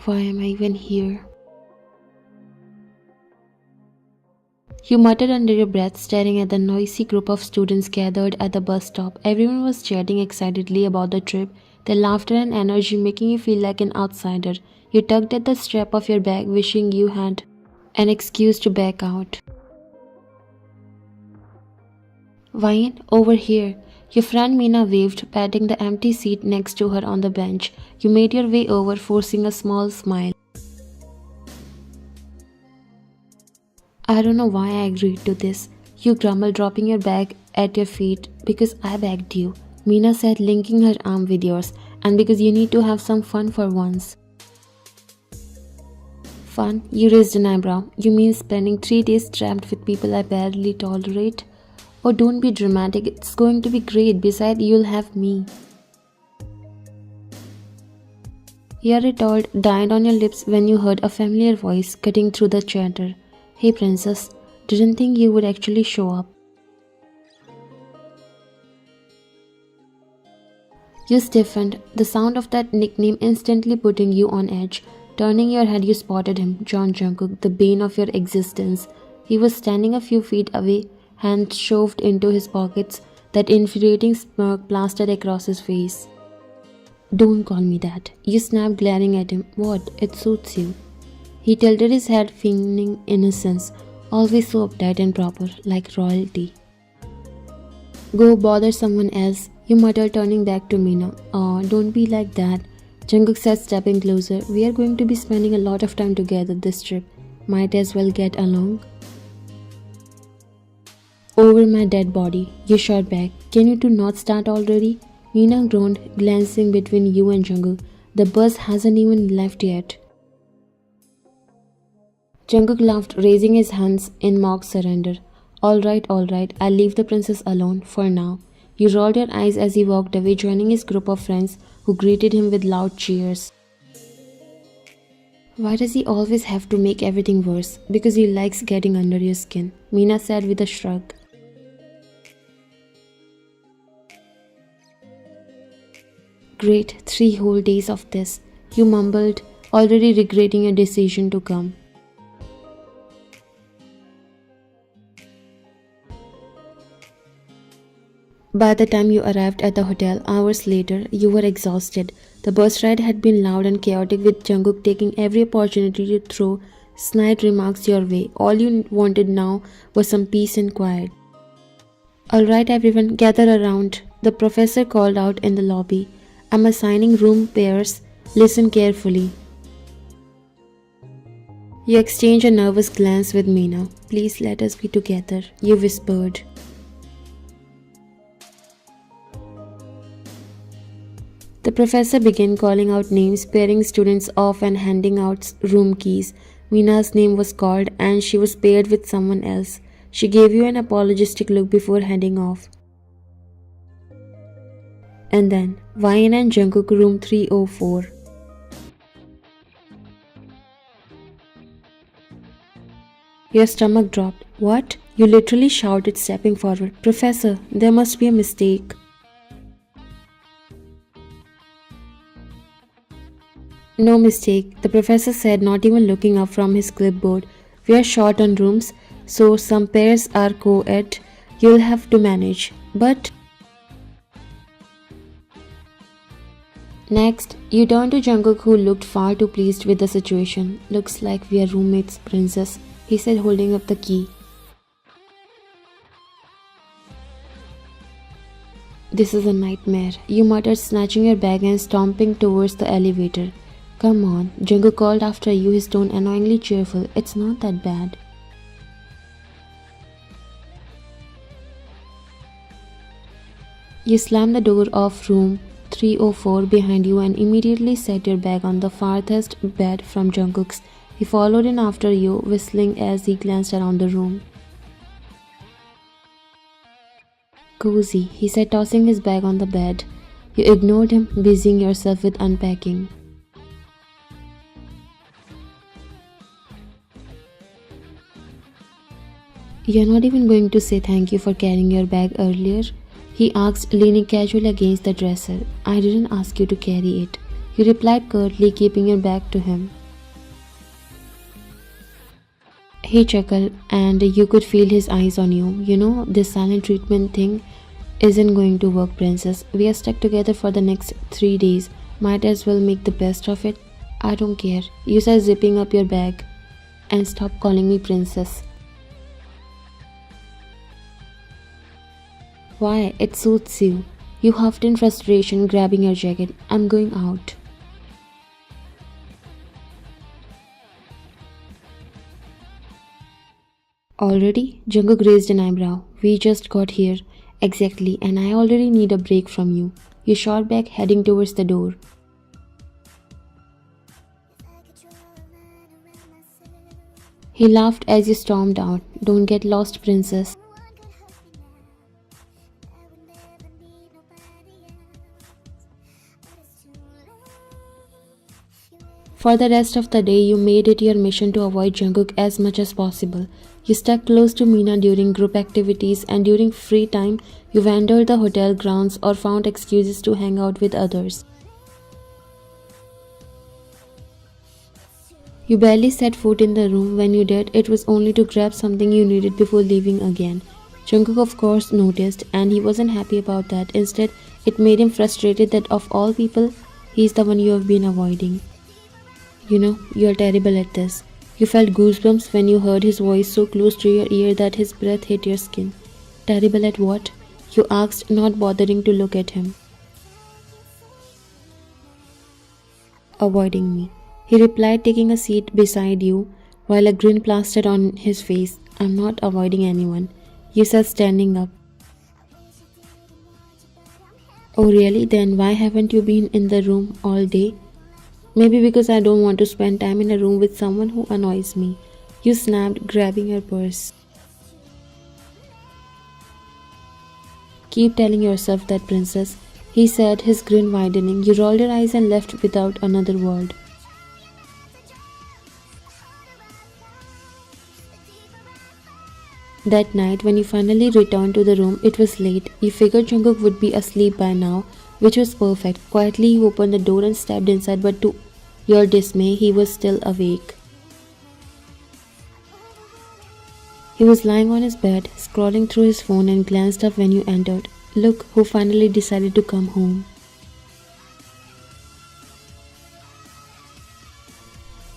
Why am I even here? You muttered under your breath, staring at the noisy group of students gathered at the bus stop. Everyone was chatting excitedly about the trip, their laughter and energy making you feel like an outsider. You tugged at the strap of your bag, wishing you had an excuse to back out. Wine, over here. Your friend Meena waved, patting the empty seat next to her on the bench. You made your way over, forcing a small smile. I don't know why I agreed to this. You grumbled, dropping your bag at your feet. Because I begged you, Meena said, linking her arm with yours, and because you need to have some fun for once. Fun? You raised an eyebrow. You mean spending 3 days trapped with people I barely tolerate? Oh, don't be dramatic. It's going to be great. Besides, you'll have me. Your retort died on your lips when you heard a familiar voice cutting through the chatter. Hey princess, didn't think you would actually show up. You stiffened, the sound of that nickname instantly putting you on edge. Turning your head, you spotted him, Jungkook, the bane of your existence. He was standing a few feet away, hands shoved into his pockets, that infuriating smirk plastered across his face. Don't call me that. You snapped, glaring at him. What? It suits you. He tilted his head, feigning innocence, always so uptight and proper, like royalty. Go bother someone else, you muttered, turning back to Meena. Oh, don't be like that, Jungkook said, stepping closer. We are going to be spending a lot of time together this trip. Might as well get along. Over my dead body, you shot back. Can you two not start already? Meena groaned, glancing between you and Jungkook. The bus hasn't even left yet. Jungkook laughed, raising his hands in mock surrender. All right, I'll leave the princess alone, for now. You rolled your eyes as he walked away, joining his group of friends, who greeted him with loud cheers. Why does he always have to make everything worse? Because he likes getting under your skin, Meena said with a shrug. Great, 3 whole days of this, you mumbled, already regretting your decision to come. By the time you arrived at the hotel hours later, you were exhausted. The bus ride had been loud and chaotic, with Jungkook taking every opportunity to throw snide remarks your way. All you wanted now was some peace and quiet. Alright everyone, gather around, the professor called out in the lobby. I'm assigning room pairs. Listen carefully. You exchanged a nervous glance with Meena. Please let us be together, you whispered. The professor began calling out names, pairing students off and handing out room keys. Meena's name was called and she was paired with someone else. She gave you an apologetic look before heading off. And then, Wine and Jungkook, room 304. Your stomach dropped. What? You literally shouted, stepping forward. Professor, there must be a mistake. No mistake, the professor said, not even looking up from his clipboard. We are short on rooms, so some pairs are co-ed. You'll have to manage. But... Next, you turned to Jungkook, who looked far too pleased with the situation. Looks like we are roommates, princess, he said, holding up the key. This is a nightmare, you muttered, snatching your bag and stomping towards the elevator. Come on, Jungkook called after you, his tone annoyingly cheerful. It's not that bad. You slammed the door of room 304 behind you and immediately set your bag on the farthest bed from Jungkook's. He followed in after you, whistling as he glanced around the room. Cozy, he said, tossing his bag on the bed. You ignored him, busying yourself with unpacking. You're not even going to say thank you for carrying your bag earlier? He asked, leaning casually against the dresser. I didn't ask you to carry it. You replied curtly, keeping your back to him. He chuckled, and you could feel his eyes on you. You know, this silent treatment thing isn't going to work, princess. We are stuck together for the next 3 days. Might as well make the best of it. I don't care, you said, zipping up your bag. And stop calling me princess. Why? It suits you. You huffed in frustration, grabbing your jacket. I'm going out. Already? Jungkook raised an eyebrow. We just got here. Exactly, and I already need a break from you. You shot back, heading towards the door. He laughed as you stormed out. Don't get lost, princess. For the rest of the day, you made it your mission to avoid Jungkook as much as possible. You stuck close to Mina during group activities, and during free time, you wandered the hotel grounds or found excuses to hang out with others. You barely set foot in the room. When you did, it was only to grab something you needed before leaving again. Jungkook of course noticed, and he wasn't happy about that. Instead, it made him frustrated that of all people, he's the one you have been avoiding. You know, you're terrible at this. You felt goosebumps when you heard his voice so close to your ear that his breath hit your skin. Terrible at what? You asked, not bothering to look at him. Avoiding me, he replied, taking a seat beside you while a grin plastered on his face. I'm not avoiding anyone, you said, standing up. Oh really? Then why haven't you been in the room all day? Maybe because I don't want to spend time in a room with someone who annoys me. You snapped, grabbing your purse. Keep telling yourself that, princess, he said, his grin widening. You rolled your eyes and left without another word. That night, when you finally returned to the room, it was late. You figured Jungkook would be asleep by now, which was perfect. Quietly, you opened the door and stepped inside, but to your dismay, he was still awake. He was lying on his bed, scrolling through his phone, and glanced up when you entered. Look, who finally decided to come home.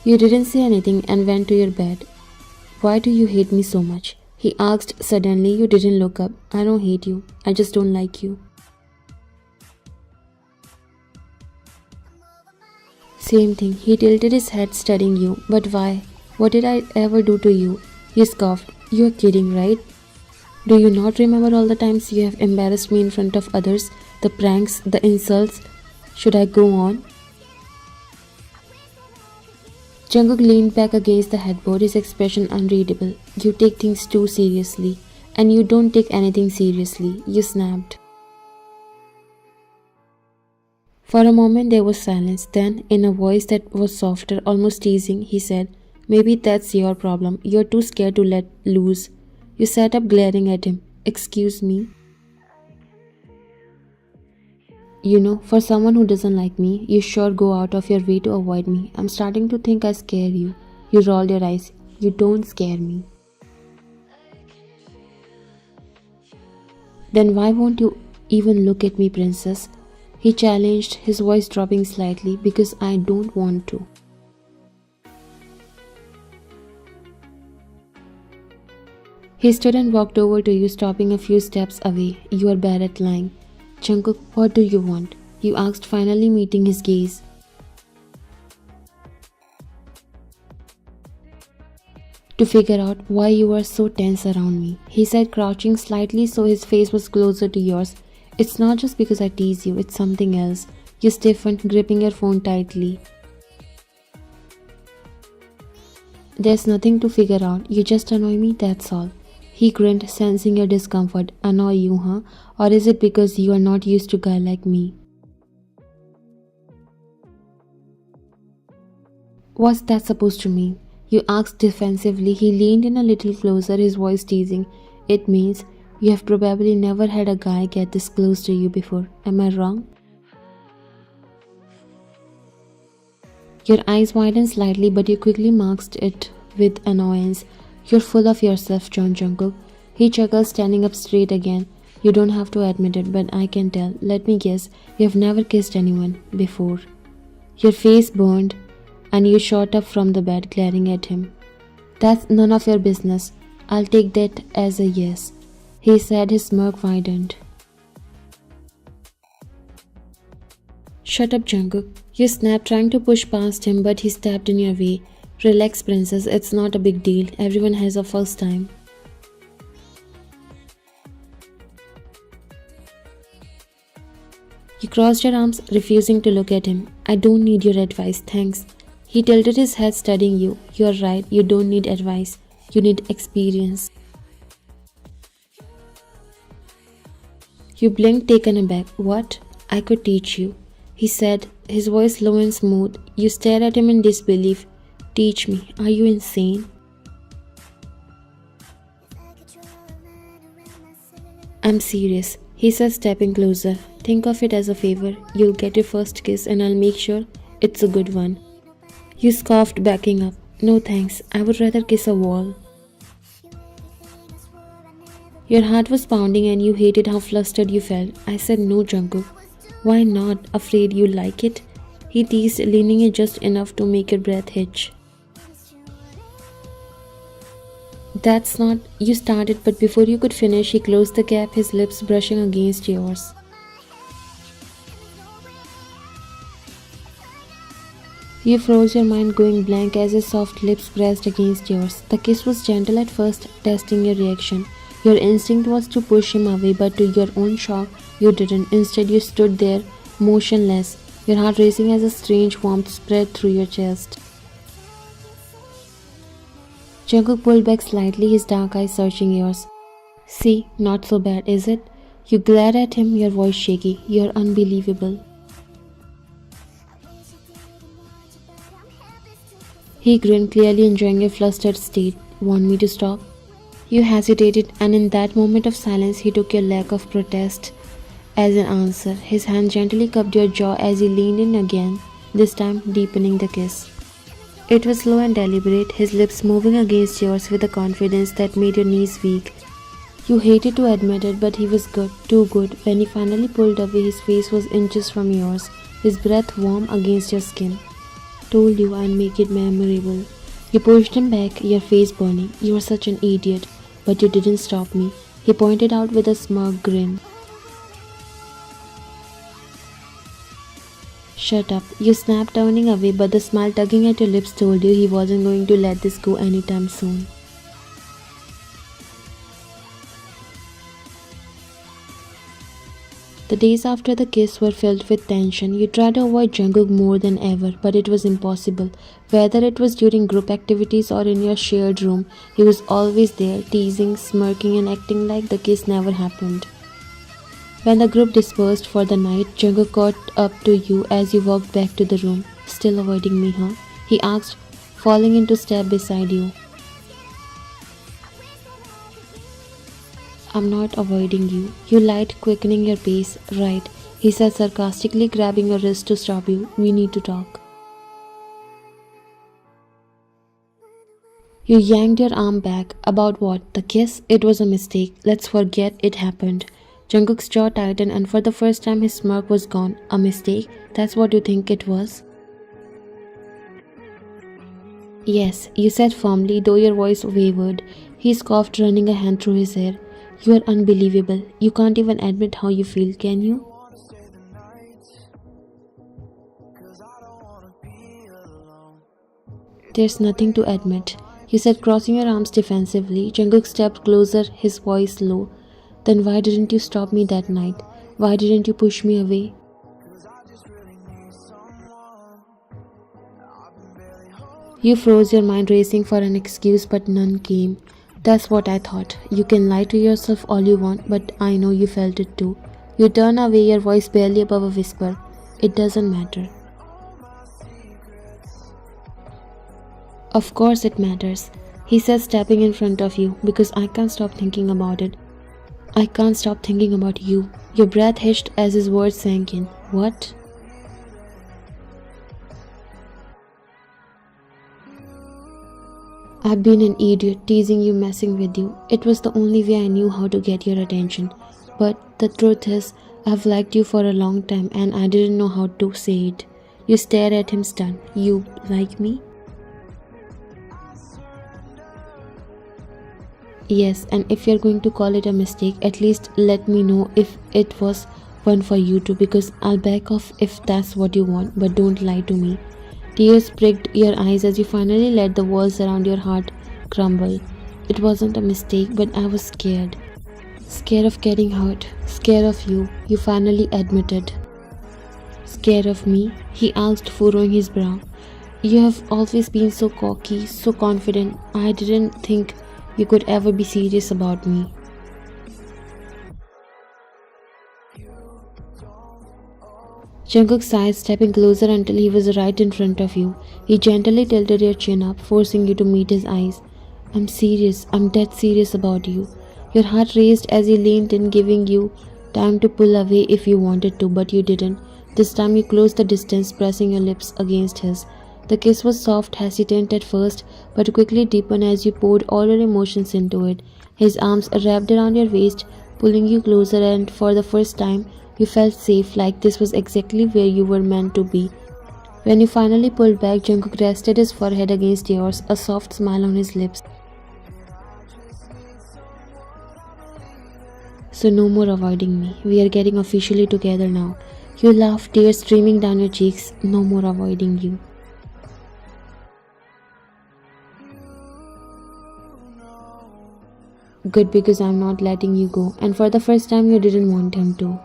You didn't say anything and went to your bed. Why do you hate me so much? He asked suddenly. You didn't look up. I don't hate you. I just don't like you. Same thing. He tilted his head, studying you. But why? What did I ever do to you? You scoffed. You're kidding, right? Do you not remember all the times you have embarrassed me in front of others? The pranks, the insults? Should I go on? Jungkook leaned back against the headboard, his expression unreadable. You take things too seriously. And you don't take anything seriously, you snapped. For a moment there was silence. Then, in a voice that was softer, almost teasing, he said, Maybe that's your problem. You're too scared to let loose. You sat up, glaring at him. Excuse me? You know, for someone who doesn't like me, you sure go out of your way to avoid me. I'm starting to think I scare you. You rolled your eyes. You don't scare me. Then why won't you even look at me, princess? He challenged, his voice dropping slightly. Because I don't want to. He stood and walked over to you, stopping a few steps away. You are bad at lying. Jungkook, what do you want? You asked, finally meeting his gaze. To figure out why you are so tense around me, he said, crouching slightly so his face was closer to yours. It's not just because I tease you, it's something else. You stiffened, gripping your phone tightly. There's nothing to figure out. You just annoy me, that's all. He grinned, sensing your discomfort. Annoy you, huh? Or is it because you are not used to a guy like me? What's that supposed to mean? You asked defensively. He leaned in a little closer, his voice teasing. It means you have probably never had a guy get this close to you before. Am I wrong? Your eyes widened slightly, but you quickly masked it with annoyance. You're full of yourself, John Jungkook. He chuckled, standing up straight again. You don't have to admit it, but I can tell. Let me guess, you've never kissed anyone before. Your face burned, and you shot up from the bed, glaring at him. That's none of your business. I'll take that as a yes, he said, his smirk widened. Shut up, Jungkook. You snapped, trying to push past him, but he stepped in your way. Relax, princess, it's not a big deal. Everyone has a first time. You crossed your arms, refusing to look at him. I don't need your advice, thanks. He tilted his head, studying you. You're right, you don't need advice. You need experience. You blinked, taken aback. What? I could teach you, he said, his voice low and smooth. You stared at him in disbelief. Teach me. Are you insane? I'm serious, he said, stepping closer. Think of it as a favor. You'll get your first kiss and I'll make sure it's a good one. You scoffed, backing up. No thanks, I would rather kiss a wall. Your heart was pounding and you hated how flustered you felt. I said no, Jungkook. Why not? Afraid you'll like it? He teased, leaning it just enough to make your breath hitch. That's not... You started, but before you could finish, he closed the gap, his lips brushing against yours. You froze, your mind going blank as his soft lips pressed against yours. The kiss was gentle at first, testing your reaction. Your instinct was to push him away, but to your own shock, you didn't. Instead, you stood there, motionless, your heart racing as a strange warmth spread through your chest. Jungkook pulled back slightly, his dark eyes searching yours. See, not so bad, is it? You glared at him, your voice shaky. You're unbelievable. He grinned, clearly enjoying your flustered state. Want me to stop? You hesitated, and in that moment of silence, he took your lack of protest as an answer. His hand gently cupped your jaw as he leaned in again, this time deepening the kiss. It was slow and deliberate, his lips moving against yours with a confidence that made your knees weak. You hated to admit it, but he was good, too good. When he finally pulled away, his face was inches from yours, his breath warm against your skin. Told you I'd make it memorable. You pushed him back, your face burning. You were such an idiot, but you didn't stop me, he pointed out with a smirk grin. Shut up, you snapped, turning away, but the smile tugging at your lips told you he wasn't going to let this go anytime soon. The days after the kiss were filled with tension. You tried to avoid Jungkook more than ever, but it was impossible. Whether it was during group activities or in your shared room, he was always there, teasing, smirking, and acting like the kiss never happened. When the group dispersed for the night, Jungkook caught up to you as you walked back to the room. Still avoiding me, huh? He asked, falling into step beside you. I'm not avoiding you. You lied, quickening your pace. Right, he said sarcastically, grabbing your wrist to stop you. We need to talk. You yanked your arm back. About what? The kiss? It was a mistake. Let's forget it happened. Jungkook's jaw tightened, and for the first time his smirk was gone. A mistake? That's what you think it was? Yes, you said firmly, though your voice wavered. He scoffed, running a hand through his hair. You are unbelievable. You can't even admit how you feel, can you? There's nothing to admit, you said, crossing your arms defensively. Jungkook stepped closer, his voice low. Then why didn't you stop me that night? Why didn't you push me away? You froze, your mind racing for an excuse, but none came. That's what I thought. You can lie to yourself all you want, but I know you felt it too. You turn away, your voice barely above a whisper. It doesn't matter. Of course it matters, he said, stepping in front of you, because I can't stop thinking about it. I can't stop thinking about you. Your breath hitched as his words sank in. What? I've been an idiot, teasing you, messing with you. It was the only way I knew how to get your attention. But the truth is, I've liked you for a long time and I didn't know how to say it. You stare at him stunned. You like me? Yes, and if you're going to call it a mistake, at least let me know if it was one for you too, because I'll back off if that's what you want, but don't lie to me. Tears pricked your eyes as you finally let the walls around your heart crumble. It wasn't a mistake, but I was scared. Scared of getting hurt. Scared of you. You finally admitted. Scared of me? He asked, furrowing his brow. You have always been so cocky, so confident. I didn't think you could ever be serious about me. Jungkook sighed, stepping closer until he was right in front of you. He gently tilted your chin up, forcing you to meet his eyes. I'm serious. I'm dead serious about you. Your heart raced as he leaned in, giving you time to pull away if you wanted to, but you didn't. This time you closed the distance, pressing your lips against his. The kiss was soft, hesitant at first, but quickly deepened as you poured all your emotions into it. His arms wrapped around your waist, pulling you closer, and for the first time, you felt safe, like this was exactly where you were meant to be. When you finally pulled back, Jungkook rested his forehead against yours, a soft smile on his lips. So no more avoiding me. We are getting officially together now. You laughed, tears streaming down your cheeks. No more avoiding you. Good, because I'm not letting you go. And for the first time, you didn't want him to.